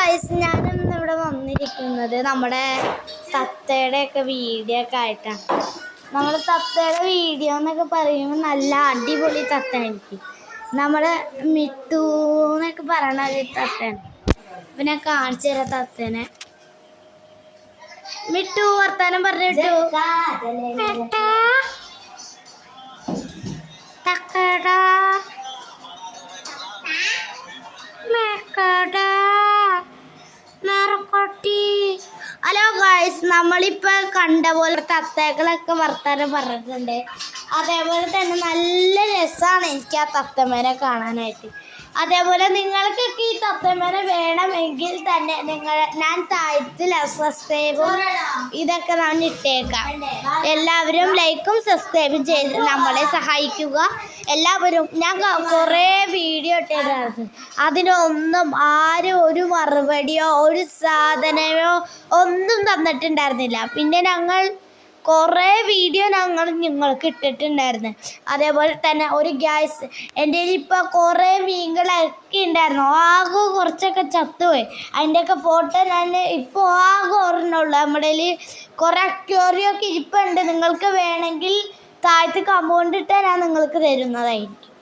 Guys, ഞാനിന്ന് ഇവിടെ വന്നിരിക്കുന്നത് നമ്മുടെ തത്തയുടെ ഒക്കെ വീഡിയോ ഒക്കെ ആയിട്ടാണ്. നമ്മുടെ തത്തയുടെ വീഡിയോ എന്നൊക്കെ പറയുമ്പോൾ നല്ല അടിപൊളി തത്തയായിരിക്കും. നമ്മുടെ മിട്ടു എന്നൊക്കെ പറയണ ഒരു തത്തയാണ്. ഇപ്പം ഞാൻ കാണിച്ചു തരാം തത്തേനെ. മിട്ടു വർത്താനം പറഞ്ഞിട്ടു. തക്കടാ ഹലോ ഗൈസ്, നമ്മളിപ്പോൾ കണ്ട പോലെ തത്തകളൊക്കെ വർത്താനം പറഞ്ഞിട്ടുണ്ട്. അതേപോലെ തന്നെ നല്ല രസമാണ് എനിക്ക് ആ തത്തമ്മേനെ കാണാനായിട്ട്. അതേപോലെ നിങ്ങൾക്കൊക്കെ ഈ തത്തമ്മേനെ വേണമെങ്കിൽ തന്നെ ഞാൻ താഴത്തിൽ സബ്സ്ക്രൈബും ഇതൊക്കെ ഞാൻ ഇട്ടേക്കാം. എല്ലാവരും ലൈക്കും സബ്സ്ക്രൈബും ചെയ്ത് നമ്മളെ സഹായിക്കുക. എല്ലാവരും ഞാൻ കുറേ വീഡിയോ ഇട്ടിട്ടുണ്ടായിരുന്നു. അതിനൊന്നും ആരും ഒരു മറുപടിയോ ഒരു സാധനമോ ഒന്നും തന്നിട്ടുണ്ടായിരുന്നില്ല. പിന്നെ ഞങ്ങൾ കുറേ വീഡിയോ നിങ്ങൾക്ക് ഇട്ടിട്ടുണ്ടായിരുന്നു. അതേപോലെ തന്നെ ഒരു ഗ്യാസ് എൻ്റെ ഇപ്പോൾ കുറേ മീനുകളൊക്കെ ഉണ്ടായിരുന്നു. ആകെ കുറച്ചൊക്കെ ചത്തുപോയി. അതിൻ്റെയൊക്കെ ഫോട്ടോ ഞാൻ ഇപ്പോൾ ആകെ ഓർമ്മയുള്ളൂ. നമ്മുടെ കുറേ അക്വേറിയമൊക്കെ ഇരിപ്പുണ്ട്. നിങ്ങൾക്ക് വേണമെങ്കിൽ താഴത്ത് കമ്പൗണ്ട് ഇട്ടാൽ ഞാൻ നിങ്ങൾക്ക് തരുന്നതായിരിക്കും.